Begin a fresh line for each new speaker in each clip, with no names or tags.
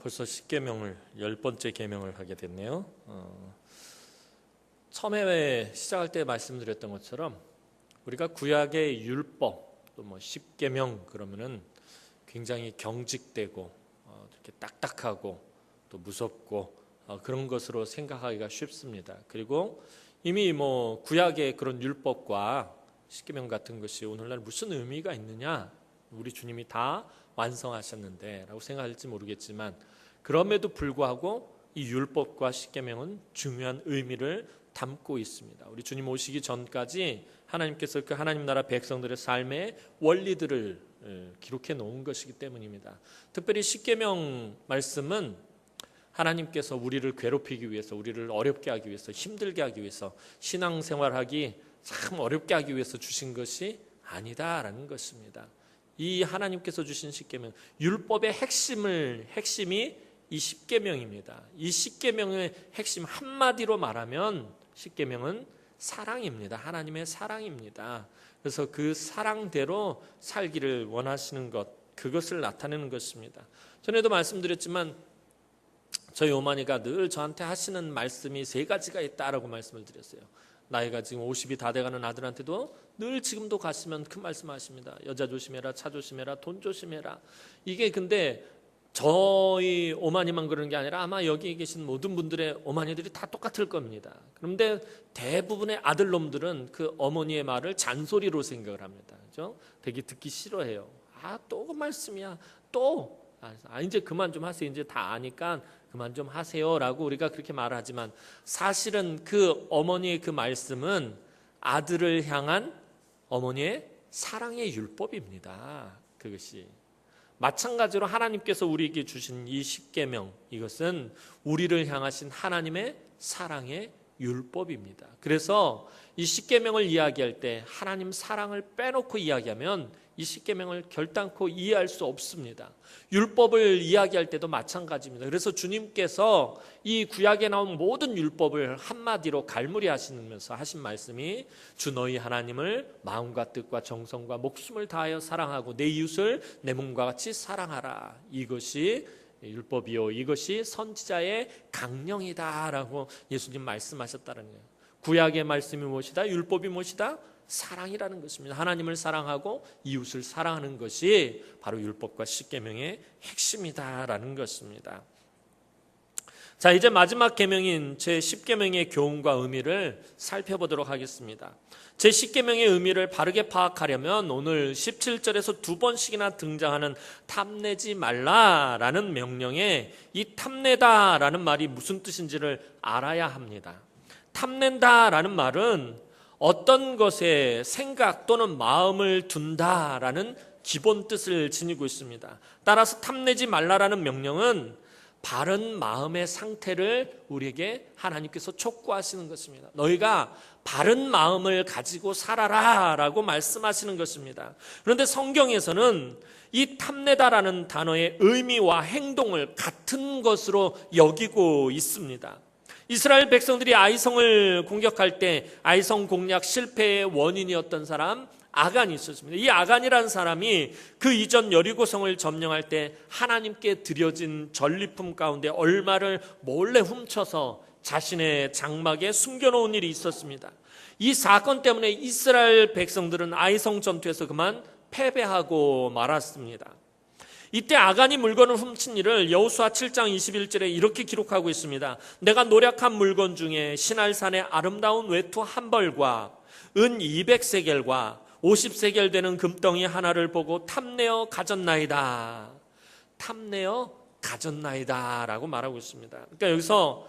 벌써 10계명을 10번째 계명을 하게 됐네요. 처음에 시작할 때 말씀드렸던 것처럼 우리가 구약의 율법 또 뭐 10계명 그러면은 굉장히 경직되고 이렇게 딱딱하고 또 무섭고 그런 것으로 생각하기가 쉽습니다. 그리고 이미 뭐 구약의 그런 율법과 10계명 같은 것이 오늘날 무슨 의미가 있느냐, 우리 주님이 다 완성하셨는데 라고 생각할지 모르겠지만, 그럼에도 불구하고 이 율법과 10계명은 중요한 의미를 담고 있습니다. 우리 주님 오시기 전까지 하나님께서 그 하나님 나라 백성들의 삶의 원리들을 기록해 놓은 것이기 때문입니다. 특별히 10계명 말씀은 하나님께서 우리를 괴롭히기 위해서, 우리를 어렵게 하기 위해서, 힘들게 하기 위해서, 신앙생활하기 참 어렵게 하기 위해서 주신 것이 아니다라는 것입니다. 이 하나님께서 주신 10계명, 율법의 핵심이 이 10계명입니다. 이 10계명의 핵심 한마디로 말하면 10계명은 사랑입니다. 하나님의 사랑입니다. 그래서 그 사랑대로 살기를 원하시는 것, 그것을 나타내는 것입니다. 전에도 말씀드렸지만 저희 어머니가 늘 저한테 하시는 말씀이 3가지가 있다라고 말씀을 드렸어요. 나이가 지금 50이 다 돼가는 아들한테도 늘 지금도 가시면 그 말씀하십니다. 여자 조심해라, 차 조심해라, 돈 조심해라. 이게 근데 저희 어머니만 그러는 게 아니라 아마 여기 계신 모든 분들의 어머니들이 다 똑같을 겁니다. 그런데 대부분의 아들놈들은 그 어머니의 말을 잔소리로 생각을 합니다. 그죠? 되게 듣기 싫어해요. 또 그 말씀이야. 이제 그만 좀 하세요. 이제 다 아니까 그만 좀 하세요라고 우리가 그렇게 말하지만, 사실은 그 어머니의 그 말씀은 아들을 향한 어머니의 사랑의 율법입니다. 그것이 마찬가지로 하나님께서 우리에게 주신 이 10계명, 이것은 우리를 향하신 하나님의 사랑의 율법입니다. 그래서 이 10계명을 이야기할 때 하나님 사랑을 빼놓고 이야기하면 이 10계명을 결단코 이해할 수 없습니다. 율법을 이야기할 때도 마찬가지입니다. 그래서 주님께서 이 구약에 나온 모든 율법을 한마디로 갈무리 하시면서 하신 말씀이 주 너희 하나님을 마음과 뜻과 정성과 목숨을 다하여 사랑하고 내 이웃을 내 몸과 같이 사랑하라. 이것이 율법이요, 이것이 선지자의 강령이다라고 예수님 말씀하셨다는 거예요. 구약의 말씀이 무엇이다? 율법이 무엇이다? 사랑이라는 것입니다. 하나님을 사랑하고 이웃을 사랑하는 것이 바로 율법과 10계명의 핵심이다라는 것입니다. 자, 이제 마지막 계명인 제 10계명의 교훈과 의미를 살펴보도록 하겠습니다. 제 10계명의 의미를 바르게 파악하려면 오늘 17절에서 2번씩이나 등장하는 탐내지 말라라는 명령에 이 탐내다라는 말이 무슨 뜻인지를 알아야 합니다. 탐낸다라는 말은 어떤 것에 생각 또는 마음을 둔다라는 기본 뜻을 지니고 있습니다. 따라서 탐내지 말라라는 명령은 바른 마음의 상태를 우리에게 하나님께서 촉구하시는 것입니다. 너희가 바른 마음을 가지고 살아라라고 말씀하시는 것입니다. 그런데 성경에서는 이 탐내다라는 단어의 의미와 행동을 같은 것으로 여기고 있습니다. 이스라엘 백성들이 아이성을 공격할 때 아이성 공략 실패의 원인이었던 사람 아간이 있었습니다. 이 아간이라는 사람이 그 이전 여리고성을 점령할 때 하나님께 드려진 전리품 가운데 얼마를 몰래 훔쳐서 자신의 장막에 숨겨놓은 일이 있었습니다. 이 사건 때문에 이스라엘 백성들은 아이성 전투에서 그만 패배하고 말았습니다. 이때 아간이 물건을 훔친 일을 여호수아 7장 21절에 이렇게 기록하고 있습니다. 내가 노력한 물건 중에 시날산의 아름다운 외투 한 벌과 은 200세겔과 50세겔 되는 금덩이 하나를 보고 탐내어 가졌나이다. 탐내어 가졌나이다 라고 말하고 있습니다. 그러니까 여기서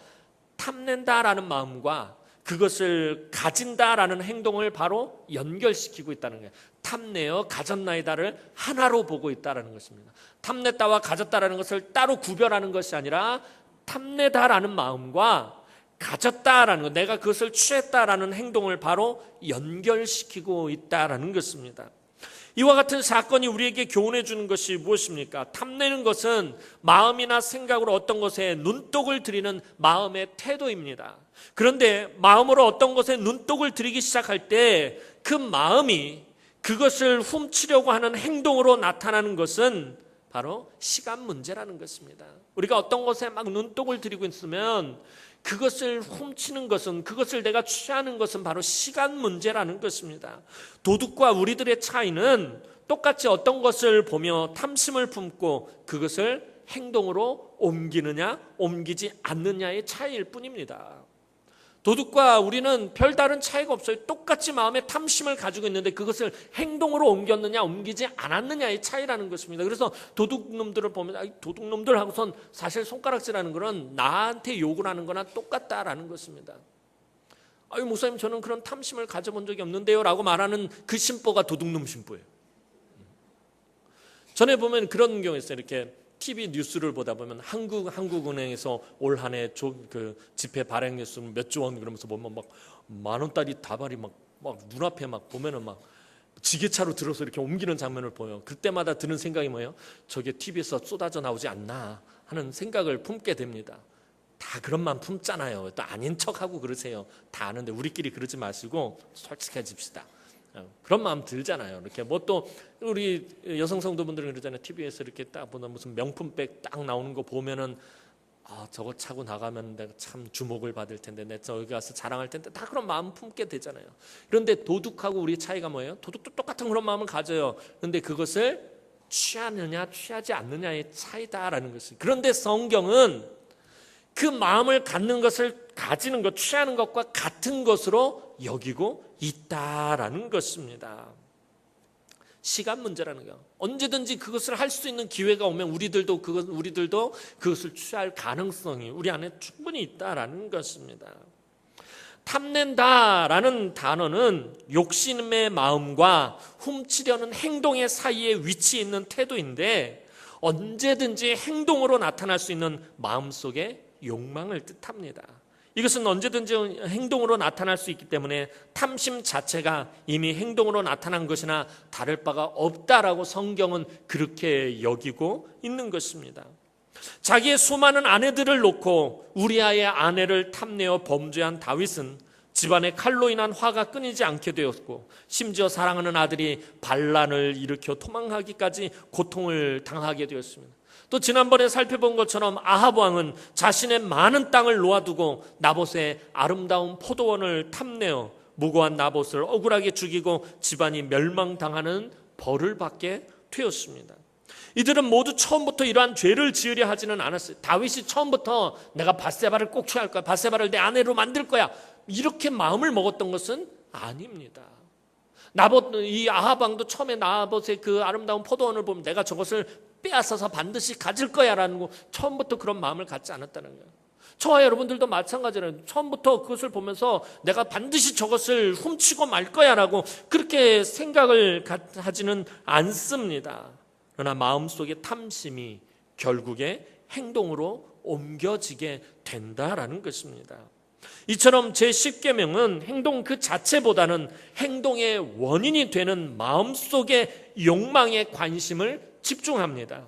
탐낸다라는 마음과 그것을 가진다라는 행동을 바로 연결시키고 있다는 거예요. 탐내어 가졌나이다를 하나로 보고 있다는 것입니다. 탐냈다와 가졌다라는 것을 따로 구별하는 것이 아니라 탐내다라는 마음과 가졌다라는 것, 내가 그것을 취했다라는 행동을 바로 연결시키고 있다라는 것입니다. 이와 같은 사건이 우리에게 교훈해 주는 것이 무엇입니까? 탐내는 것은 마음이나 생각으로 어떤 것에 눈독을 들이는 마음의 태도입니다. 그런데 마음으로 어떤 것에 눈독을 들이기 시작할 때 그 마음이 그것을 훔치려고 하는 행동으로 나타나는 것은 바로 시간 문제라는 것입니다. 우리가 어떤 것에 막 눈독을 들이고 있으면 그것을 훔치는 것은, 그것을 내가 취하는 것은 바로 시간 문제라는 것입니다. 도둑과 우리들의 차이는 똑같이 어떤 것을 보며 탐심을 품고 그것을 행동으로 옮기느냐 옮기지 않느냐의 차이일 뿐입니다. 도둑과 우리는 별다른 차이가 없어요. 똑같이 마음에 탐심을 가지고 있는데 그것을 행동으로 옮겼느냐 옮기지 않았느냐의 차이라는 것입니다. 그래서 도둑놈들을 보면 도둑놈들 하고선 사실 손가락질하는 거는 나한테 욕을 하는 거나 똑같다라는 것입니다. 아유 목사님 저는 그런 탐심을 가져본 적이 없는데요 라고 말하는 그 심보가 도둑놈 심보예요. 전에 보면 그런 경우 있어요. 이렇게 TV 뉴스를 보다 보면 한국은행에서 올 한 해 그 지폐 발행 뉴스는 몇 조 원 그러면서 보면 막 만원짜리 다발이 막 눈앞에 막 보면은 막 지게차로 들어서 이렇게 옮기는 장면을 보여. 그때마다 드는 생각이 뭐예요? 저게 TV에서 쏟아져 나오지 않나 하는 생각을 품게 됩니다. 다 그런 마음 품잖아요. 또 아닌 척하고 그러세요. 다 아는데 우리끼리 그러지 마시고 솔직해집시다. 그런 마음 들잖아요. 이렇게 뭐 또 우리 여성 성도분들은 그러잖아요. TV에서 이렇게 딱 보면 무슨 명품백 딱 나오는 거 보면은 저거 차고 나가면 내가 참 주목을 받을 텐데 내가 저기 가서 자랑할 텐데 다 그런 마음 품게 되잖아요. 그런데 도둑하고 우리의 차이가 뭐예요? 도둑도 똑같은 그런 마음을 가져요. 그런데 그것을 취하느냐 취하지 않느냐의 차이다라는 것이. 그런데 성경은 그 마음을 갖는 것을 가지는 것, 취하는 것과 같은 것으로 여기고 있다라는 것입니다. 시간 문제라는 거. 언제든지 그것을 할 수 있는 기회가 오면 우리들도 그것을 취할 가능성이 우리 안에 충분히 있다라는 것입니다. 탐낸다라는 단어는 욕심의 마음과 훔치려는 행동의 사이에 위치해 있는 태도인데 언제든지 행동으로 나타날 수 있는 마음속의 욕망을 뜻합니다. 이것은 언제든지 행동으로 나타날 수 있기 때문에 탐심 자체가 이미 행동으로 나타난 것이나 다를 바가 없다라고 성경은 그렇게 여기고 있는 것입니다. 자기의 수많은 아내들을 놓고 우리아의 아내를 탐내어 범죄한 다윗은 집안의 칼로 인한 화가 끊이지 않게 되었고 심지어 사랑하는 아들이 반란을 일으켜 도망하기까지 고통을 당하게 되었습니다. 또 지난번에 살펴본 것처럼 아합 왕은 자신의 많은 땅을 놓아두고 나봇의 아름다운 포도원을 탐내어 무고한 나봇을 억울하게 죽이고 집안이 멸망당하는 벌을 받게 되었습니다. 이들은 모두 처음부터 이러한 죄를 지으려 하지는 않았어요. 다윗이 처음부터 내가 밧세바를 꼭 취할 거야, 밧세바를 내 아내로 만들 거야, 이렇게 마음을 먹었던 것은 아닙니다. 이 아합 왕도 처음에 나봇의 그 아름다운 포도원을 보면 내가 저것을 빼앗아서 반드시 가질 거야라는 거 처음부터 그런 마음을 갖지 않았다는 거예요. 저와 여러분들도 마찬가지로 처음부터 그것을 보면서 내가 반드시 저것을 훔치고 말 거야라고 그렇게 생각을 하지는 않습니다. 그러나 마음속의 탐심이 결국에 행동으로 옮겨지게 된다라는 것입니다. 이처럼 제10계명은 행동 그 자체보다는 행동의 원인이 되는 마음속의 욕망에 관심을 집중합니다.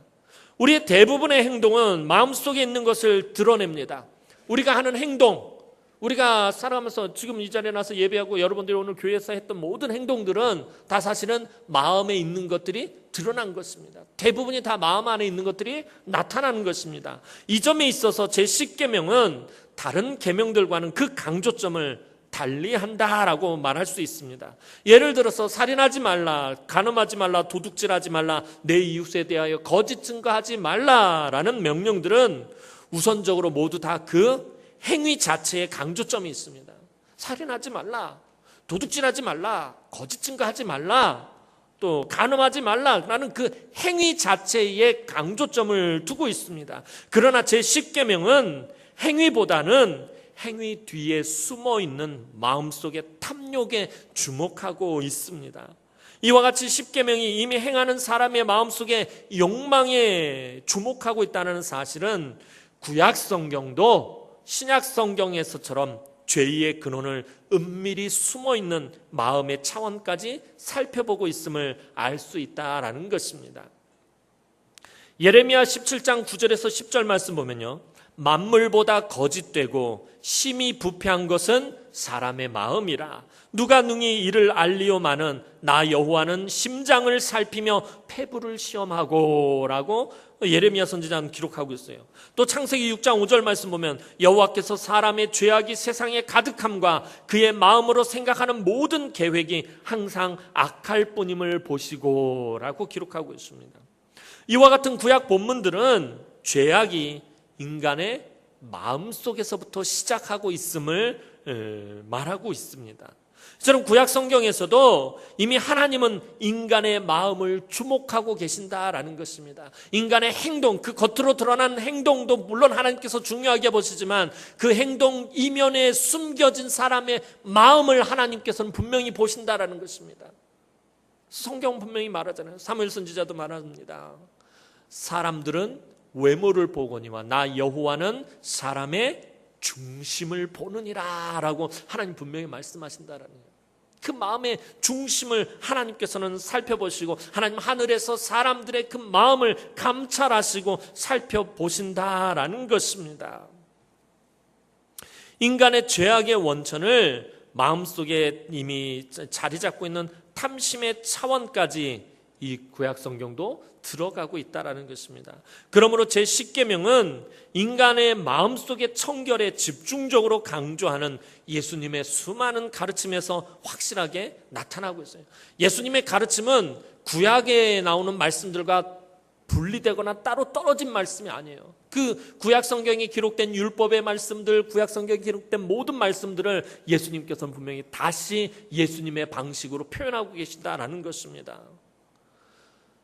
우리의 대부분의 행동은 마음속에 있는 것을 드러냅니다. 우리가 하는 행동, 우리가 살아가면서 지금 이 자리에 나서 예배하고 여러분들이 오늘 교회에서 했던 모든 행동들은 다 사실은 마음에 있는 것들이 드러난 것입니다. 대부분이 다 마음 안에 있는 것들이 나타나는 것입니다. 이 점에 있어서 제10계명은 다른 계명들과는 그 강조점을 달리한다라고 말할 수 있습니다. 예를 들어서 살인하지 말라, 간음하지 말라, 도둑질하지 말라, 내 이웃에 대하여 거짓 증거하지 말라라는 명령들은 우선적으로 모두 다 그 행위 자체에 강조점이 있습니다. 살인하지 말라, 도둑질하지 말라, 거짓 증거하지 말라, 또 간음하지 말라라는 그 행위 자체에 강조점을 두고 있습니다. 그러나 제10계명은 행위보다는 행위 뒤에 숨어있는 마음속의 탐욕에 주목하고 있습니다. 이와 같이 10계명이 이미 행하는 사람의 마음속에 욕망에 주목하고 있다는 사실은 구약 성경도 신약 성경에서처럼 죄의 근원을 은밀히 숨어있는 마음의 차원까지 살펴보고 있음을 알 수 있다라는 것입니다. 예레미야 17장 9절에서 10절 말씀 보면요, 만물보다 거짓되고 심히 부패한 것은 사람의 마음이라. 누가 능히 이를 알리오마는 나 여호와는 심장을 살피며 폐부를 시험하고 라고 예레미야 선지자는 기록하고 있어요. 또 창세기 6장 5절 말씀 보면 여호와께서 사람의 죄악이 세상에 가득함과 그의 마음으로 생각하는 모든 계획이 항상 악할 뿐임을 보시고 라고 기록하고 있습니다. 이와 같은 구약 본문들은 죄악이 인간의 마음속에서부터 시작하고 있음을 말하고 있습니다. 저는 구약 성경에서도 이미 하나님은 인간의 마음을 주목하고 계신다라는 것입니다. 인간의 행동, 그 겉으로 드러난 행동도 물론 하나님께서 중요하게 보시지만 그 행동 이면에 숨겨진 사람의 마음을 하나님께서는 분명히 보신다라는 것입니다. 성경 분명히 말하잖아요. 사무엘 선지자도 말합니다. 사람들은 외모를 보거니와 나 여호와는 사람의 중심을 보느니라 라고 하나님 분명히 말씀하신다라는 거예요. 그 마음의 중심을 하나님께서는 살펴보시고 하나님 하늘에서 사람들의 그 마음을 감찰하시고 살펴보신다라는 것입니다. 인간의 죄악의 원천을 마음속에 이미 자리 잡고 있는 탐심의 차원까지 이 구약 성경도 들어가고 있다라는 것입니다. 그러므로 제10계명은 인간의 마음속의 청결에 집중적으로 강조하는 예수님의 수많은 가르침에서 확실하게 나타나고 있어요. 예수님의 가르침은 구약에 나오는 말씀들과 분리되거나 따로 떨어진 말씀이 아니에요. 그 구약 성경에 기록된 율법의 말씀들, 구약 성경에 기록된 모든 말씀들을 예수님께서는 분명히 다시 예수님의 방식으로 표현하고 계신다라는 것입니다.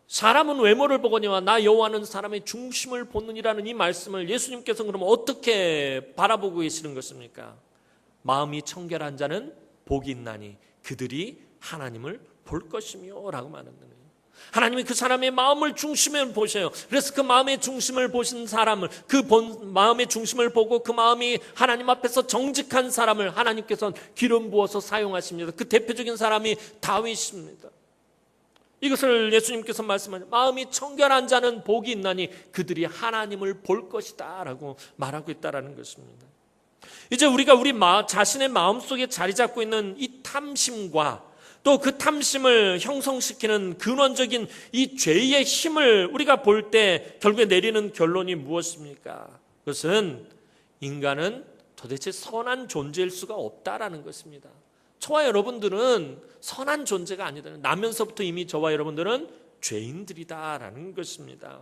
사람은 외모를 보거니와 나 여호와는 사람의 중심을 보느니라는 이 말씀을 예수님께서는 그러면 어떻게 바라보고 계시는 것입니까? 마음이 청결한 자는 복이 있나니 그들이 하나님을 볼 것이며 라고 말하는 거예요. 하나님이 그 사람의 마음을 중심을 보셔요. 그래서 그 마음의 중심을 보신 사람을, 그 마음의 중심을 보고 그 마음이 하나님 앞에서 정직한 사람을 하나님께서는 기름 부어서 사용하십니다. 그 대표적인 사람이 다윗입니다. 이것을 예수님께서 말씀하신 마음이 청결한 자는 복이 있나니 그들이 하나님을 볼 것이다 라고 말하고 있다는 것입니다. 이제 우리가 우리 자신의 마음속에 자리 잡고 있는 이 탐심과 또 그 탐심을 형성시키는 근원적인 이 죄의 힘을 우리가 볼 때 결국에 내리는 결론이 무엇입니까? 그것은 인간은 도대체 선한 존재일 수가 없다라는 것입니다. 저와 여러분들은 선한 존재가 아니다. 나면서부터 이미 저와 여러분들은 죄인들이다라는 것입니다.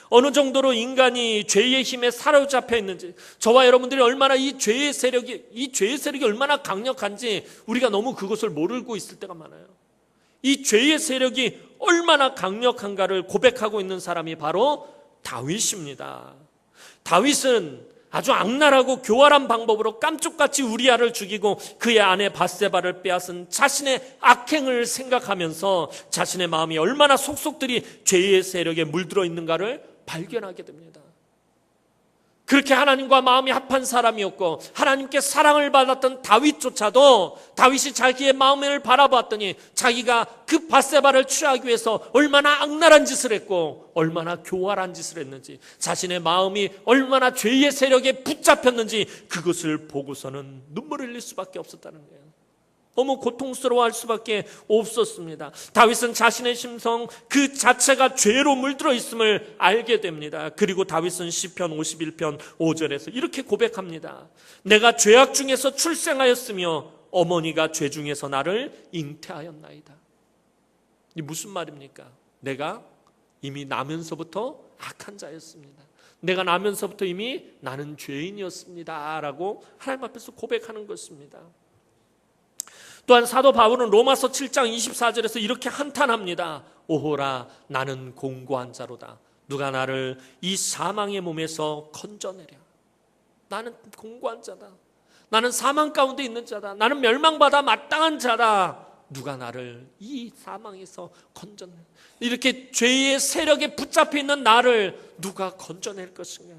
어느 정도로 인간이 죄의 힘에 사로잡혀 있는지, 저와 여러분들이 얼마나 이 죄의 세력이 얼마나 강력한지 우리가 너무 그것을 모르고 있을 때가 많아요. 이 죄의 세력이 얼마나 강력한가를 고백하고 있는 사람이 바로 다윗입니다. 다윗은 아주 악랄하고 교활한 방법으로 깜짝같이 우리아를 죽이고 그의 아내 밧세바를 빼앗은 자신의 악행을 생각하면서 자신의 마음이 얼마나 속속들이 죄의 세력에 물들어 있는가를 발견하게 됩니다. 그렇게 하나님과 마음이 합한 사람이었고 하나님께 사랑을 받았던 다윗조차도 다윗이 자기의 마음을 바라봤더니 자기가 그 밧세바를 취하기 위해서 얼마나 악랄한 짓을 했고 얼마나 교활한 짓을 했는지, 자신의 마음이 얼마나 죄의 세력에 붙잡혔는지 그것을 보고서는 눈물을 흘릴 수밖에 없었다는 거예요. 너무 고통스러워할 수밖에 없었습니다. 다윗은 자신의 심성 그 자체가 죄로 물들어 있음을 알게 됩니다. 그리고 다윗은 시편 51편 5절에서 이렇게 고백합니다. 내가 죄악 중에서 출생하였으며 어머니가 죄 중에서 나를 잉태하였나이다. 이 무슨 말입니까? 내가 이미 나면서부터 악한 자였습니다. 내가 나면서부터 이미 나는 죄인이었습니다 라고 하나님 앞에서 고백하는 것입니다. 또한 사도 바울은 로마서 7장 24절에서 이렇게 한탄합니다. 오호라 나는 공고한 자로다. 누가 나를 이 사망의 몸에서 건져내랴. 나는 공고한 자다. 나는 사망 가운데 있는 자다. 나는 멸망받아 마땅한 자다. 누가 나를 이 사망에서 건져내. 이렇게 죄의 세력에 붙잡혀 있는 나를 누가 건져낼 것인가.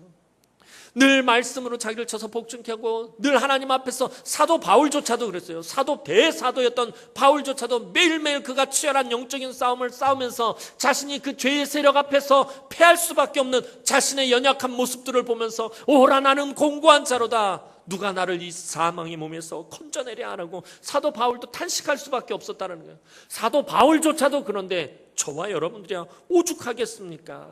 늘 말씀으로 자기를 쳐서 복종케 하고 늘 하나님 앞에서 사도 바울조차도 그랬어요. 사도 대사도였던 바울조차도 매일매일 그가 치열한 영적인 싸움을 싸우면서 자신이 그 죄의 세력 앞에서 패할 수밖에 없는 자신의 연약한 모습들을 보면서 오라 나는 공고한 자로다. 누가 나를 이 사망의 몸에서 건져내려 하라고 사도 바울도 탄식할 수밖에 없었다는 거예요. 사도 바울조차도 그런데 저와 여러분들이야 오죽하겠습니까?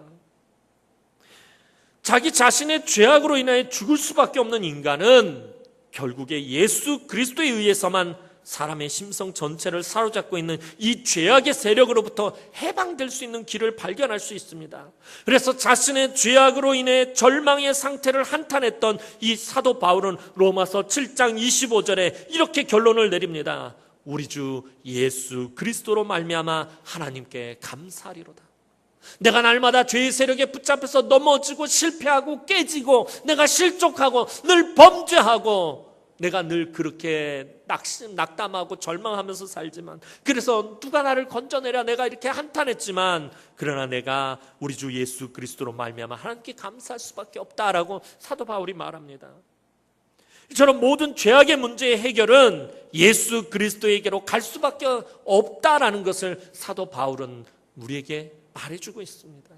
자기 자신의 죄악으로 인하여 죽을 수밖에 없는 인간은 결국에 예수 그리스도에 의해서만 사람의 심성 전체를 사로잡고 있는 이 죄악의 세력으로부터 해방될 수 있는 길을 발견할 수 있습니다. 그래서 자신의 죄악으로 인해 절망의 상태를 한탄했던 이 사도 바울은 로마서 7장 25절에 이렇게 결론을 내립니다. 우리 주 예수 그리스도로 말미암아 하나님께 감사하리로다. 내가 날마다 죄의 세력에 붙잡혀서 넘어지고 실패하고 깨지고 내가 실족하고 늘 범죄하고 내가 늘 그렇게 낙담하고 절망하면서 살지만 그래서 누가 나를 건져내랴 내가 이렇게 한탄했지만 그러나 내가 우리 주 예수 그리스도로 말미암아 하나님께 감사할 수밖에 없다라고 사도 바울이 말합니다. 이처럼 모든 죄악의 문제의 해결은 예수 그리스도에게로 갈 수밖에 없다라는 것을 사도 바울은 우리에게 말해주고 있습니다.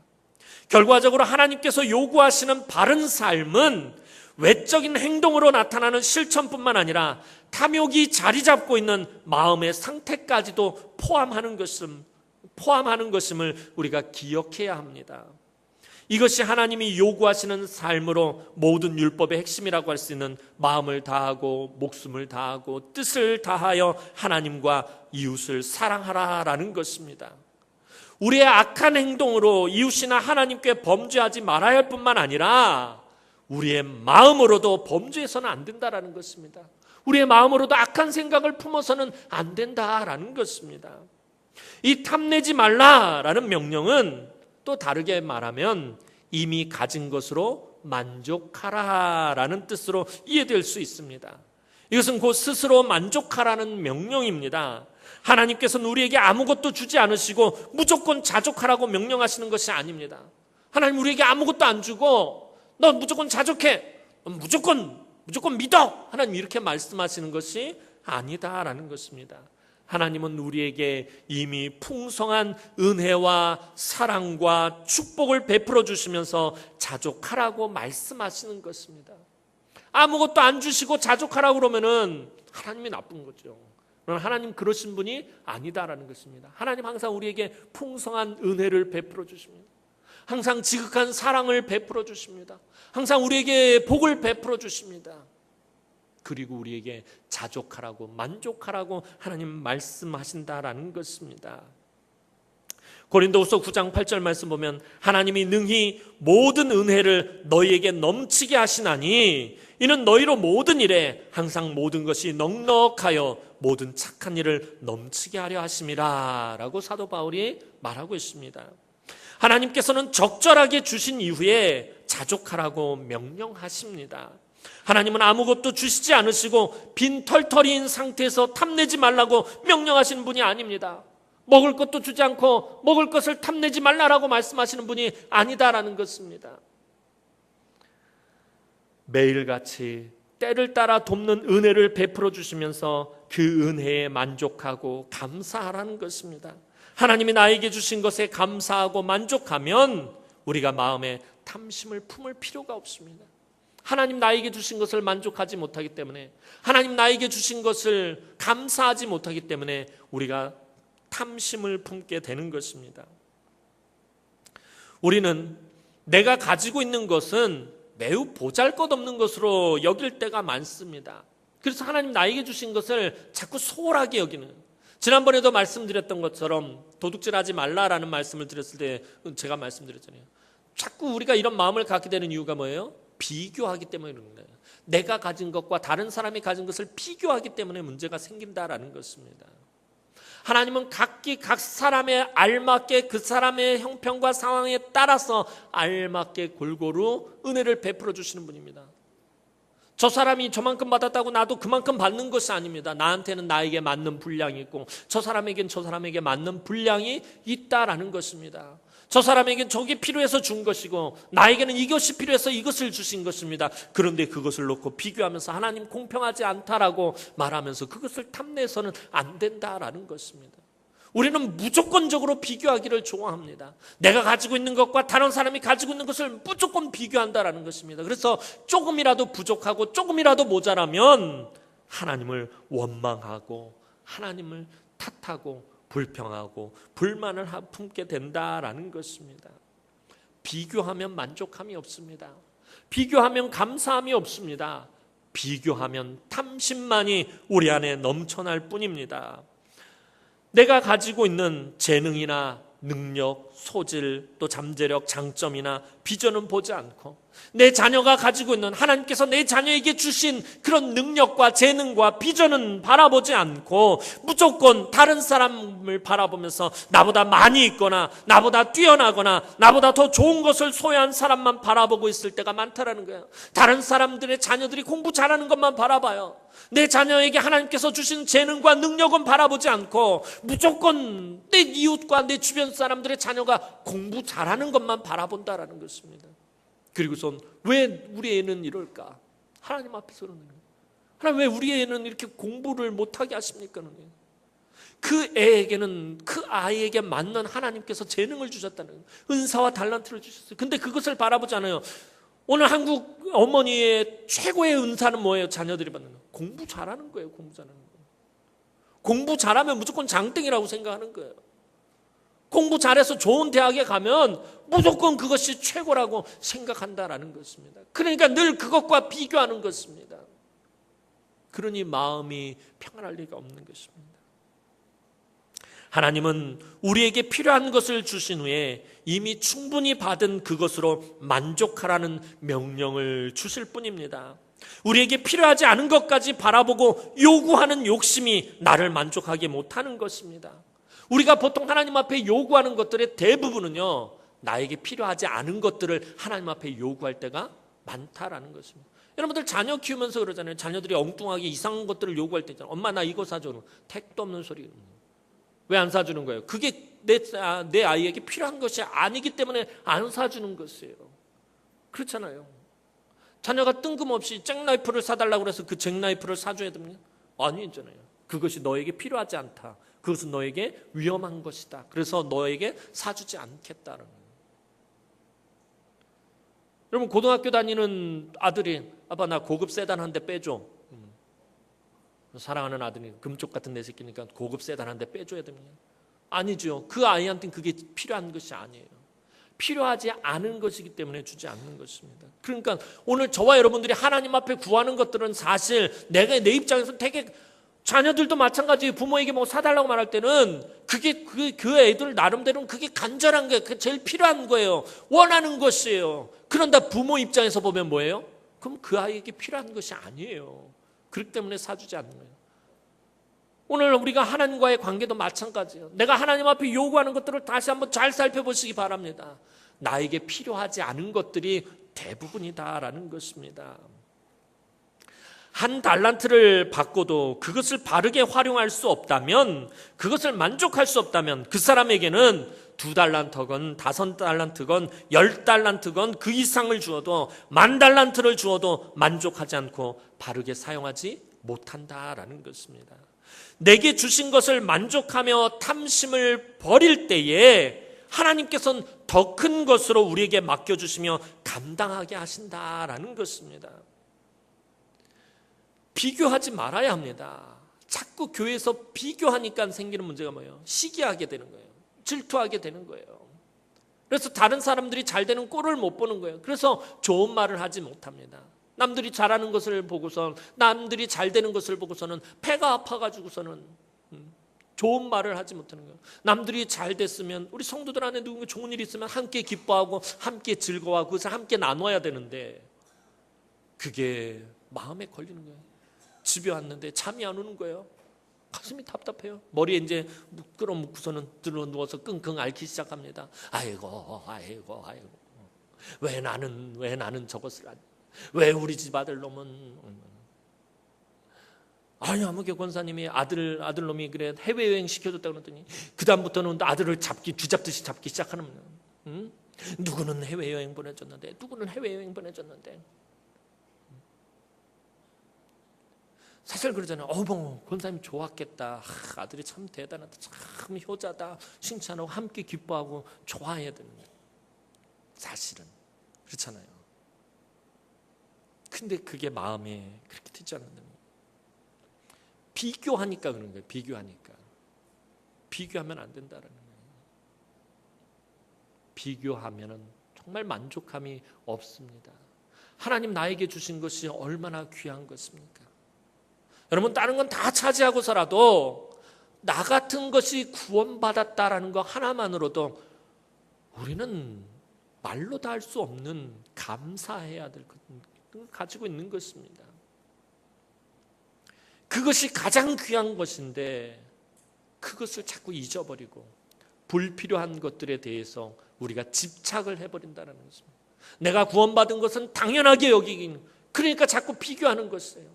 결과적으로 하나님께서 요구하시는 바른 삶은 외적인 행동으로 나타나는 실천뿐만 아니라 탐욕이 자리 잡고 있는 마음의 상태까지도 포함하는 것임을 우리가 기억해야 합니다. 이것이 하나님이 요구하시는 삶으로 모든 율법의 핵심이라고 할 수 있는 마음을 다하고 목숨을 다하고 뜻을 다하여 하나님과 이웃을 사랑하라라는 것입니다. 우리의 악한 행동으로 이웃이나 하나님께 범죄하지 말아야 할 뿐만 아니라 우리의 마음으로도 범죄해서는 안 된다라는 것입니다. 우리의 마음으로도 악한 생각을 품어서는 안 된다라는 것입니다. 이 탐내지 말라라는 명령은 또 다르게 말하면 이미 가진 것으로 만족하라라는 뜻으로 이해될 수 있습니다. 이것은 곧 스스로 만족하라는 명령입니다. 하나님께서는 우리에게 아무것도 주지 않으시고 무조건 자족하라고 명령하시는 것이 아닙니다. 하나님 우리에게 아무것도 안 주고 너 무조건 자족해, 무조건 믿어, 하나님 이렇게 말씀하시는 것이 아니다라는 것입니다. 하나님은 우리에게 이미 풍성한 은혜와 사랑과 축복을 베풀어 주시면서 자족하라고 말씀하시는 것입니다. 아무것도 안 주시고 자족하라고 그러면은 하나님이 나쁜 거죠. 하나님 그러신 분이 아니다라는 것입니다. 하나님 항상 우리에게 풍성한 은혜를 베풀어 주십니다. 항상 지극한 사랑을 베풀어 주십니다. 항상 우리에게 복을 베풀어 주십니다. 그리고 우리에게 자족하라고 만족하라고 하나님 말씀하신다라는 것입니다. 고린도후서 9장 8절 말씀 보면 하나님이 능히 모든 은혜를 너희에게 넘치게 하시나니 이는 너희로 모든 일에 항상 모든 것이 넉넉하여 모든 착한 일을 넘치게 하려 하심이라 라고 사도 바울이 말하고 있습니다. 하나님께서는 적절하게 주신 이후에 자족하라고 명령하십니다. 하나님은 아무것도 주시지 않으시고 빈털터리인 상태에서 탐내지 말라고 명령하시는 분이 아닙니다. 먹을 것도 주지 않고 먹을 것을 탐내지 말라라고 말씀하시는 분이 아니다라는 것입니다. 매일같이 때를 따라 돕는 은혜를 베풀어 주시면서 그 은혜에 만족하고 감사하라는 것입니다. 하나님이 나에게 주신 것에 감사하고 만족하면 우리가 마음에 탐심을 품을 필요가 없습니다. 하나님 나에게 주신 것을 만족하지 못하기 때문에, 하나님 나에게 주신 것을 감사하지 못하기 때문에 우리가 탐심을 품게 되는 것입니다. 우리는 내가 가지고 있는 것은 매우 보잘것없는 것으로 여길 때가 많습니다. 그래서 하나님 나에게 주신 것을 자꾸 소홀하게 여기는, 지난번에도 말씀드렸던 것처럼 도둑질하지 말라라는 말씀을 드렸을 때 제가 말씀드렸잖아요. 자꾸 우리가 이런 마음을 갖게 되는 이유가 뭐예요? 비교하기 때문에 그런 거예요. 내가 가진 것과 다른 사람이 가진 것을 비교하기 때문에 문제가 생긴다라는 것입니다. 하나님은 각기 각 사람에 알맞게 그 사람의 형편과 상황에 따라서 알맞게 골고루 은혜를 베풀어 주시는 분입니다. 저 사람이 저만큼 받았다고 나도 그만큼 받는 것이 아닙니다. 나한테는 나에게 맞는 분량이 있고 저 사람에겐 저 사람에게 맞는 분량이 있다라는 것입니다. 저 사람에게는 저게 필요해서 준 것이고 나에게는 이것이 필요해서 이것을 주신 것입니다. 그런데 그것을 놓고 비교하면서 하나님 공평하지 않다라고 말하면서 그것을 탐내서는 안 된다라는 것입니다. 우리는 무조건적으로 비교하기를 좋아합니다. 내가 가지고 있는 것과 다른 사람이 가지고 있는 것을 무조건 비교한다라는 것입니다. 그래서 조금이라도 부족하고 조금이라도 모자라면 하나님을 원망하고 하나님을 탓하고 불평하고 불만을 품게 된다라는 것입니다. 비교하면 만족함이 없습니다. 비교하면 감사함이 없습니다. 비교하면 탐심만이 우리 안에 넘쳐날 뿐입니다. 내가 가지고 있는 재능이나 능력, 소질, 또 잠재력, 장점이나 비전은 보지 않고 내 자녀가 가지고 있는 하나님께서 내 자녀에게 주신 그런 능력과 재능과 비전은 바라보지 않고 무조건 다른 사람을 바라보면서 나보다 많이 있거나 나보다 뛰어나거나 나보다 더 좋은 것을 소유한 사람만 바라보고 있을 때가 많다라는 거예요. 다른 사람들의 자녀들이 공부 잘하는 것만 바라봐요. 내 자녀에게 하나님께서 주신 재능과 능력은 바라보지 않고 무조건 내 이웃과 내 주변 사람들의 자녀가 공부 잘하는 것만 바라본다라는 것입니다. 그리고선 왜 우리 애는 이럴까? 하나님 앞에서는 하나님 왜 우리 애는 이렇게 공부를 못하게 하십니까? 그 애에게는 그 아이에게 맞는 하나님께서 재능을 주셨다는 거예요. 은사와 달란트를 주셨어요. 근데 그것을 바라보지 않아요. 오늘 한국 어머니의 최고의 은사는 뭐예요? 자녀들이 받는 거. 공부 잘하는 거예요. 공부 잘하는 거예요. 공부 잘하면 무조건 장땡이라고 생각하는 거예요. 공부 잘해서 좋은 대학에 가면 무조건 그것이 최고라고 생각한다라는 것입니다. 그러니까 늘 그것과 비교하는 것입니다. 그러니 마음이 평안할 리가 없는 것입니다. 하나님은 우리에게 필요한 것을 주신 후에 이미 충분히 받은 그것으로 만족하라는 명령을 주실 뿐입니다. 우리에게 필요하지 않은 것까지 바라보고 요구하는 욕심이 나를 만족하게 못하는 것입니다. 우리가 보통 하나님 앞에 요구하는 것들의 대부분은요, 나에게 필요하지 않은 것들을 하나님 앞에 요구할 때가 많다라는 것입니다. 여러분들 자녀 키우면서 그러잖아요. 자녀들이 엉뚱하게 이상한 것들을 요구할 때 있잖아요. 엄마 나 이거 사줘. 택도 없는 소리. 왜 안 사주는 거예요? 그게 내 아이에게 필요한 것이 아니기 때문에 안 사주는 것이에요. 그렇잖아요. 자녀가 뜬금없이 잭나이프를 사달라고 해서 그 잭나이프를 사줘야 됩니까? 아니잖아요. 그것이 너에게 필요하지 않다. 그것은 너에게 위험한 것이다. 그래서 너에게 사주지 않겠다는 거예요. 여러분 고등학교 다니는 아들이 아빠 나 고급 세단 한 대 빼줘. 사랑하는 아들이 금쪽 같은 내 새끼니까 고급 세단 한 대 빼줘야 됩니다. 아니죠. 그 아이한테는 그게 필요한 것이 아니에요. 필요하지 않은 것이기 때문에 주지 않는 것입니다. 그러니까 오늘 저와 여러분들이 하나님 앞에 구하는 것들은 사실 내가 내 입장에서 되게 자녀들도 마찬가지예요. 부모에게 뭐 사달라고 말할 때는 그게 그 애들 나름대로는 그게 간절한 거예요. 그게 제일 필요한 거예요. 원하는 것이에요. 그런데 부모 입장에서 보면 뭐예요? 그럼 그 아이에게 필요한 것이 아니에요. 그렇기 때문에 사주지 않는 거예요. 오늘 우리가 하나님과의 관계도 마찬가지예요. 내가 하나님 앞에 요구하는 것들을 다시 한번 잘 살펴보시기 바랍니다. 나에게 필요하지 않은 것들이 대부분이다라는 것입니다. 한 달란트를 받고도 그것을 바르게 활용할 수 없다면, 그것을 만족할 수 없다면 그 사람에게는 2달란트건 5달란트건 10달란트건 그 이상을 주어도 10,000달란트를 주어도 만족하지 않고 바르게 사용하지 못한다라는 것입니다. 내게 주신 것을 만족하며 탐심을 버릴 때에 하나님께서는 더 큰 것으로 우리에게 맡겨주시며 감당하게 하신다라는 것입니다. 비교하지 말아야 합니다. 자꾸 교회에서 비교하니까 생기는 문제가 뭐예요? 시기하게 되는 거예요. 질투하게 되는 거예요. 그래서 다른 사람들이 잘 되는 꼴을 못 보는 거예요. 그래서 좋은 말을 하지 못합니다. 남들이 잘하는 것을 보고서, 남들이 잘 되는 것을 보고서는 배가 아파가지고서는 좋은 말을 하지 못하는 거예요. 남들이 잘 됐으면 우리 성도들 안에 누군가 좋은 일이 있으면 함께 기뻐하고 함께 즐거워하고 그것을 함께 나눠야 되는데 그게 마음에 걸리는 거예요. 집에 왔는데 잠이 안 오는 거예요. 가슴이 답답해요. 머리에 이제 끌어묶고서는 들어 누워서 끙끙 앓기 시작합니다. 아이고. 왜 나는 저것을 안, 왜 우리 집 아들놈은, 아니 아무개 권사님이 아들놈이 그래 해외여행 시켜줬다고 그랬더니 그 다음부터는 아들을 뒤잡듯이 잡기 시작하는 거예요. 응? 누구는 해외여행 보내줬는데, 누구는 해외여행 보내줬는데. 사실 그러잖아요. 뭐 권사님 좋았겠다. 아들이 참 대단하다. 참 효자다. 칭찬하고 함께 기뻐하고 좋아해야 됩니다. 사실은 그렇잖아요. 근데 그게 마음에 그렇게 들지 않는다. 비교하니까 그런 거예요. 비교하면 안 된다라는 거예요. 비교하면은 정말 만족함이 없습니다. 하나님 나에게 주신 것이 얼마나 귀한 것입니까? 여러분, 다른 건 다 차지하고서라도 나 같은 것이 구원받았다라는 거 하나만으로도 우리는 말로 다 할 수 없는 감사해야 될 것 가지고 있는 것입니다. 그것이 가장 귀한 것인데 그것을 자꾸 잊어버리고 불필요한 것들에 대해서 우리가 집착을 해버린다는 것입니다. 내가 구원받은 것은 당연하게 여기긴, 그러니까 자꾸 비교하는 것이에요.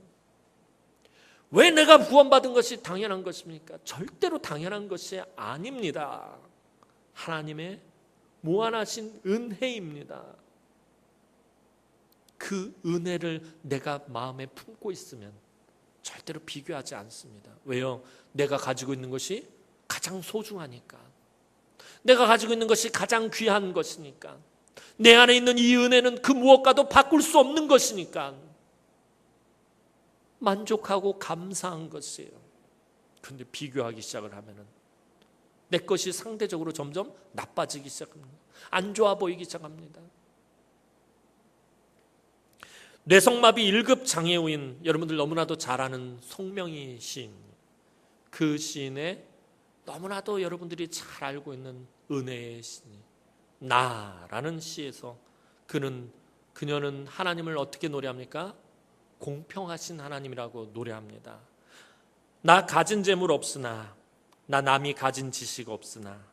왜 내가 구원받은 것이 당연한 것입니까? 절대로 당연한 것이 아닙니다. 하나님의 무한하신 은혜입니다. 그 은혜를 내가 마음에 품고 있으면 절대로 비교하지 않습니다. 왜요? 내가 가지고 있는 것이 가장 소중하니까. 내가 가지고 있는 것이 가장 귀한 것이니까. 내 안에 있는 이 은혜는 그 무엇과도 바꿀 수 없는 것이니까 만족하고 감사한 것이에요. 그런데 비교하기 시작을 하면은 내 것이 상대적으로 점점 나빠지기 시작합니다. 안 좋아 보이기 시작합니다. 뇌성마비 1급 장애우인, 여러분들 너무나도 잘 아는 송명희 시인, 그 시인의 너무나도 여러분들이 잘 알고 있는 은혜의 시인 나라는 시에서 그녀는 하나님을 어떻게 노래합니까? 공평하신 하나님이라고 노래합니다. 나 가진 재물 없으나, 나 남이 가진 지식 없으나,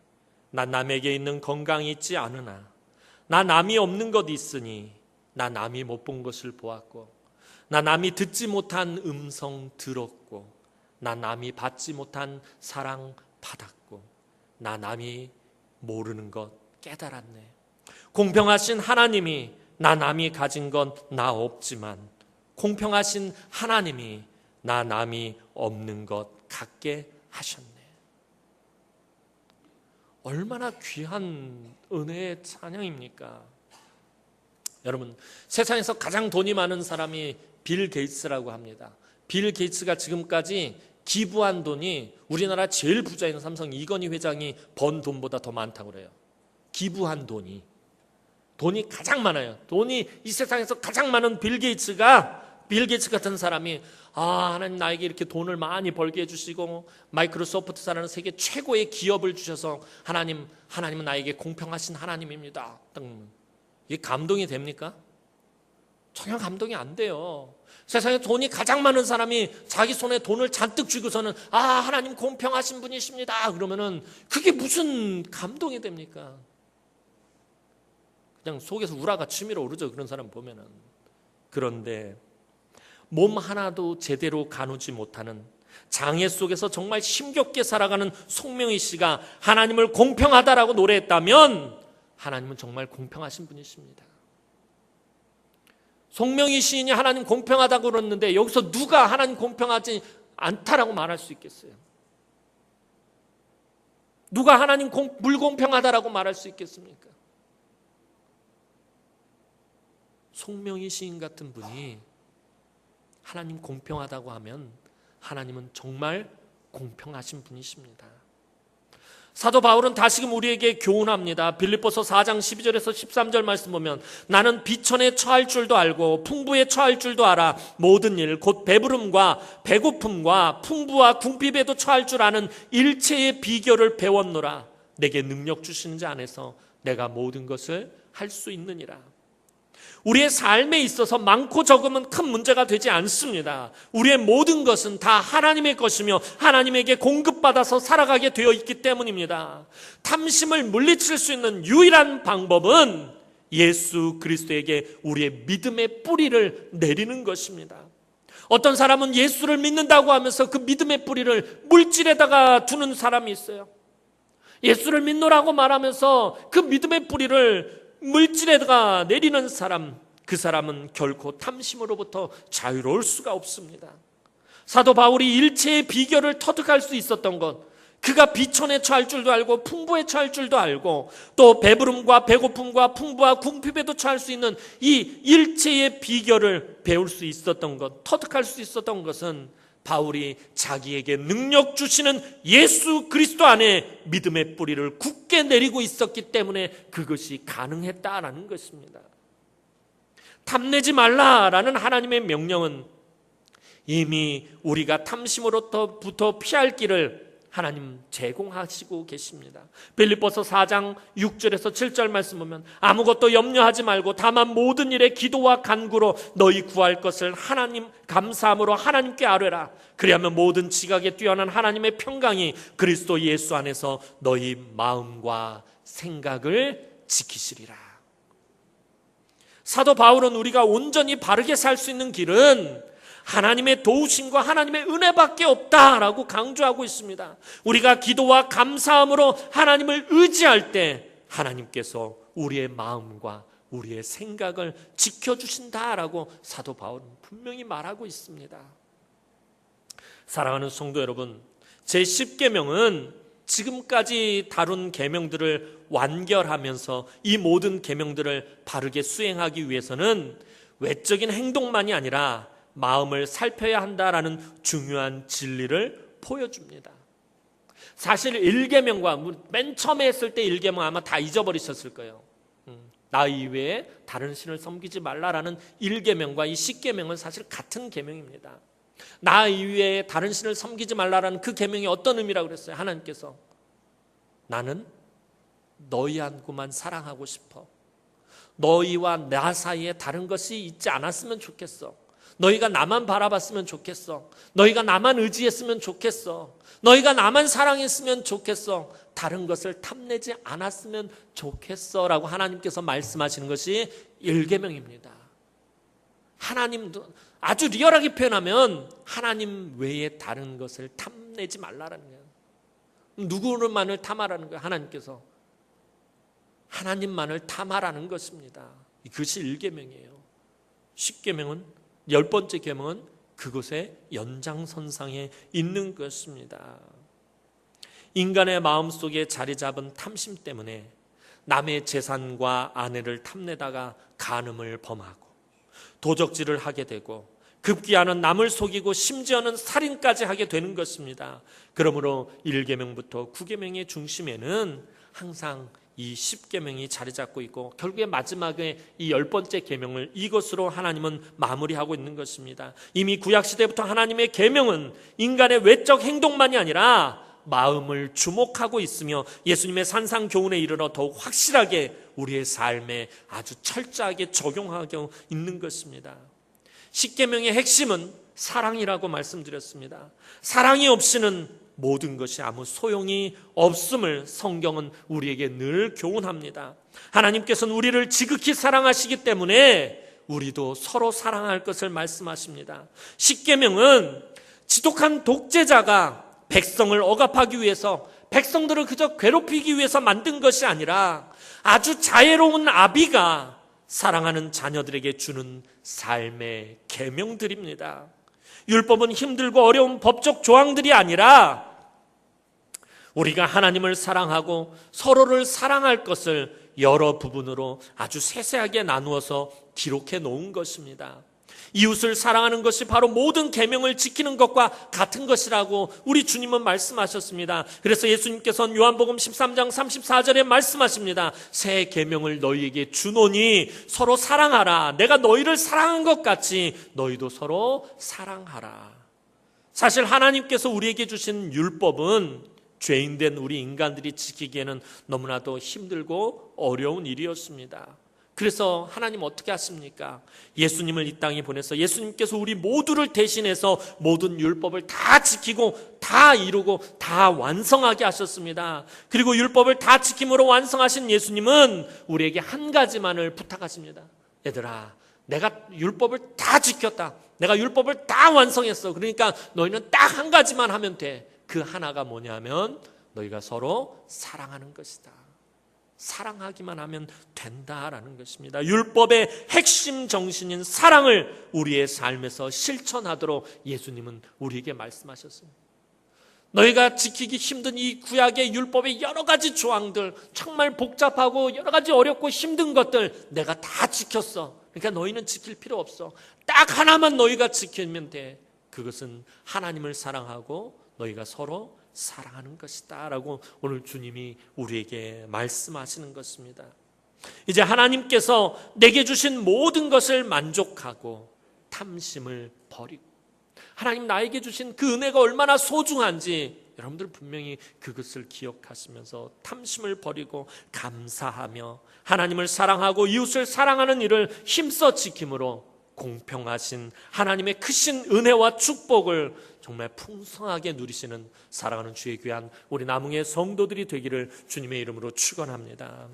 나 남에게 있는 건강이 있지 않으나, 나 남이 없는 것 있으니, 나 남이 못 본 것을 보았고, 나 남이 듣지 못한 음성 들었고, 나 남이 받지 못한 사랑 받았고, 나 남이 모르는 것 깨달았네. 공평하신 하나님이 나 남이 가진 건 나 없지만 공평하신 하나님이 나 남이 없는 것 갖게 하셨네. 얼마나 귀한 은혜의 찬양입니까? 여러분, 세상에서 가장 돈이 많은 사람이 빌 게이츠라고 합니다. 빌 게이츠가 지금까지 기부한 돈이 우리나라 제일 부자인 삼성 이건희 회장이 번 돈보다 더 많다고 그래요. 기부한 돈이 가장 많아요. 돈이 이 세상에서 가장 많은 빌 게이츠 같은 사람이 하나님 나에게 이렇게 돈을 많이 벌게 해주시고 마이크로소프트사라는 세계 최고의 기업을 주셔서 하나님은 나에게 공평하신 하나님입니다. 이게 감동이 됩니까? 전혀 감동이 안 돼요. 세상에 돈이 가장 많은 사람이 자기 손에 돈을 잔뜩 쥐고서는 하나님 공평하신 분이십니다 그러면은 그게 무슨 감동이 됩니까? 그냥 속에서 우라가 치밀어 오르죠, 그런 사람 보면은. 그런데 몸 하나도 제대로 가누지 못하는 장애 속에서 정말 힘겹게 살아가는 송명희 씨가 하나님을 공평하다라고 노래했다면 하나님은 정말 공평하신 분이십니다. 송명희 시인이 하나님 공평하다고 그랬는데 여기서 누가 하나님 공평하지 않다라고 말할 수 있겠어요? 누가 하나님 불공평하다라고 말할 수 있겠습니까? 송명희 시인 같은 분이 하나님 공평하다고 하면 하나님은 정말 공평하신 분이십니다. 사도 바울은 다시금 우리에게 교훈합니다. 빌립보서 4장 12절에서 13절 말씀 보면 나는 비천에 처할 줄도 알고 풍부에 처할 줄도 알아 모든 일 곧 배부름과 배고픔과 풍부와 궁핍에도 처할 줄 아는 일체의 비결을 배웠노라. 내게 능력 주시는 자 안에서 내가 모든 것을 할 수 있느니라. 우리의 삶에 있어서 많고 적음은 큰 문제가 되지 않습니다. 우리의 모든 것은 다 하나님의 것이며 하나님에게 공급받아서 살아가게 되어 있기 때문입니다. 탐심을 물리칠 수 있는 유일한 방법은 예수 그리스도에게 우리의 믿음의 뿌리를 내리는 것입니다. 어떤 사람은 예수를 믿는다고 하면서 그 믿음의 뿌리를 물질에다가 두는 사람이 있어요. 예수를 믿노라고 말하면서 그 믿음의 뿌리를 물질에다가 내리는 사람, 그 사람은 결코 탐심으로부터 자유로울 수가 없습니다. 사도 바울이 일체의 비결을 터득할 수 있었던 것, 그가 비천에 처할 줄도 알고 풍부에 처할 줄도 알고 또 배부름과 배고픔과 풍부와 궁핍에도 처할 수 있는 이 일체의 비결을 배울 수 있었던 것, 터득할 수 있었던 것은 바울이 자기에게 능력 주시는 예수 그리스도 안에 믿음의 뿌리를 굳게 내리고 있었기 때문에 그것이 가능했다라는 것입니다. 탐내지 말라라는 하나님의 명령은 이미 우리가 탐심으로부터 피할 길을 하나님 제공하시고 계십니다. 빌립보서 4장 6절에서 7절 말씀 보면 아무것도 염려하지 말고 다만 모든 일에 기도와 간구로 너희 구할 것을 하나님 감사함으로 하나님께 아뢰라. 그리하면 모든 지각에 뛰어난 하나님의 평강이 그리스도 예수 안에서 너희 마음과 생각을 지키시리라. 사도 바울은 우리가 온전히 바르게 살 수 있는 길은 하나님의 도우심과 하나님의 은혜밖에 없다라고 강조하고 있습니다. 우리가 기도와 감사함으로 하나님을 의지할 때 하나님께서 우리의 마음과 우리의 생각을 지켜주신다라고 사도 바울은 분명히 말하고 있습니다. 사랑하는 성도 여러분, 제10계명은 지금까지 다룬 계명들을 완결하면서 이 모든 계명들을 바르게 수행하기 위해서는 외적인 행동만이 아니라 마음을 살펴야 한다라는 중요한 진리를 보여줍니다. 사실 1계명과 맨 처음에 했을 때 1계명 아마 다 잊어버리셨을 거예요. 나 이외에 다른 신을 섬기지 말라라는 1계명과 이 10계명은 사실 같은 계명입니다. 나 이외에 다른 신을 섬기지 말라라는 그 계명이 어떤 의미라고 그랬어요? 하나님께서 나는 너희한테만 사랑하고 싶어. 너희와 나 사이에 다른 것이 있지 않았으면 좋겠어. 너희가 나만 바라봤으면 좋겠어. 너희가 나만 의지했으면 좋겠어. 너희가 나만 사랑했으면 좋겠어. 다른 것을 탐내지 않았으면 좋겠어 라고 하나님께서 말씀하시는 것이 1계명입니다. 하나님도 아주 리얼하게 표현하면 하나님 외에 다른 것을 탐내지 말라라는 거예요. 누구만을 탐하라는 거예요? 하나님께서 하나님만을 탐하라는 것입니다. 그것이 1계명이에요. 10계명은 10번째 계명은 그것의 연장선상에 있는 것입니다. 인간의 마음속에 자리 잡은 탐심 때문에 남의 재산과 아내를 탐내다가 간음을 범하고 도적질을 하게 되고 급기야는 남을 속이고 심지어는 살인까지 하게 되는 것입니다. 그러므로 1계명부터 9계명의 중심에는 항상 이 10계명이 자리 잡고 있고 결국에 마지막에 이 10번째 계명을 이것으로 하나님은 마무리하고 있는 것입니다. 이미 구약시대부터 하나님의 계명은 인간의 외적 행동만이 아니라 마음을 주목하고 있으며 예수님의 산상교훈에 이르러 더욱 확실하게 우리의 삶에 아주 철저하게 적용하고 있는 것입니다. 10계명의 핵심은 사랑이라고 말씀드렸습니다. 사랑이 없이는 모든 것이 아무 소용이 없음을 성경은 우리에게 늘 교훈합니다. 하나님께서는 우리를 지극히 사랑하시기 때문에 우리도 서로 사랑할 것을 말씀하십니다. 10계명은 지독한 독재자가 백성을 억압하기 위해서, 백성들을 그저 괴롭히기 위해서 만든 것이 아니라 아주 자애로운 아비가 사랑하는 자녀들에게 주는 삶의 계명들입니다. 율법은 힘들고 어려운 법적 조항들이 아니라 우리가 하나님을 사랑하고 서로를 사랑할 것을 여러 부분으로 아주 세세하게 나누어서 기록해 놓은 것입니다. 이웃을 사랑하는 것이 바로 모든 계명을 지키는 것과 같은 것이라고 우리 주님은 말씀하셨습니다. 그래서 예수님께서는 요한복음 13장 34절에 말씀하십니다. 새 계명을 너희에게 주노니 서로 사랑하라. 내가 너희를 사랑한 것 같이 너희도 서로 사랑하라. 사실 하나님께서 우리에게 주신 율법은 죄인된 우리 인간들이 지키기에는 너무나도 힘들고 어려운 일이었습니다. 그래서 하나님 어떻게 하십니까? 예수님을 이 땅에 보내서 예수님께서 우리 모두를 대신해서 모든 율법을 다 지키고 다 이루고 다 완성하게 하셨습니다. 그리고 율법을 다 지킴으로 완성하신 예수님은 우리에게 한 가지만을 부탁하십니다. 얘들아, 내가 율법을 다 지켰다. 내가 율법을 다 완성했어. 그러니까 너희는 딱 한 가지만 하면 돼. 그 하나가 뭐냐면 너희가 서로 사랑하는 것이다. 사랑하기만 하면 된다라는 것입니다. 율법의 핵심 정신인 사랑을 우리의 삶에서 실천하도록 예수님은 우리에게 말씀하셨습니다. 너희가 지키기 힘든 이 구약의 율법의 여러 가지 조항들, 정말 복잡하고 여러 가지 어렵고 힘든 것들 내가 다 지켰어. 그러니까 너희는 지킬 필요 없어. 딱 하나만 너희가 지키면 돼. 그것은 하나님을 사랑하고 너희가 서로 사랑하는 것이다 라고 오늘 주님이 우리에게 말씀하시는 것입니다. 이제 하나님께서 내게 주신 모든 것을 만족하고 탐심을 버리고, 하나님 나에게 주신 그 은혜가 얼마나 소중한지 여러분들 분명히 그것을 기억하시면서 탐심을 버리고 감사하며 하나님을 사랑하고 이웃을 사랑하는 일을 힘써 지킴으로 공평하신 하나님의 크신 은혜와 축복을 정말 풍성하게 누리시는 사랑하는 주의 귀한 우리 남흥의 성도들이 되기를 주님의 이름으로 축원합니다.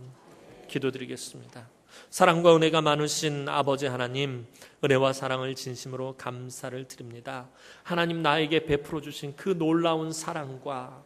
기도드리겠습니다. 사랑과 은혜가 많으신 아버지 하나님, 은혜와 사랑을 진심으로 감사를 드립니다. 하나님 나에게 베풀어 주신 그 놀라운 사랑과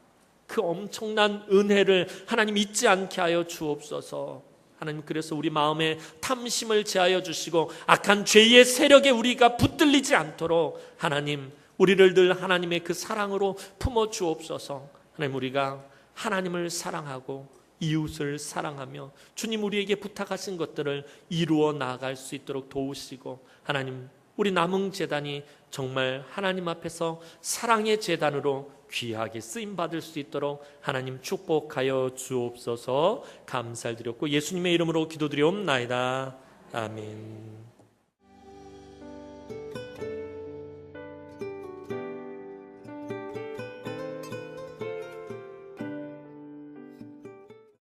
그 엄청난 은혜를 하나님 잊지 않게 하여 주옵소서. 하나님, 그래서 우리 마음에 탐심을 제하여 주시고 악한 죄의 세력에 우리가 붙들리지 않도록 하나님 우리를 늘 하나님의 그 사랑으로 품어 주옵소서. 하나님, 우리가 하나님을 사랑하고 이웃을 사랑하며 주님 우리에게 부탁하신 것들을 이루어 나아갈 수 있도록 도우시고, 하나님 우리 남흥재단이 정말 하나님 앞에서 사랑의 재단으로 귀하게 쓰임받을 수 있도록 하나님 축복하여 주옵소서. 감사를 드렸고 예수님의 이름으로 기도드리옵나이다. 아멘.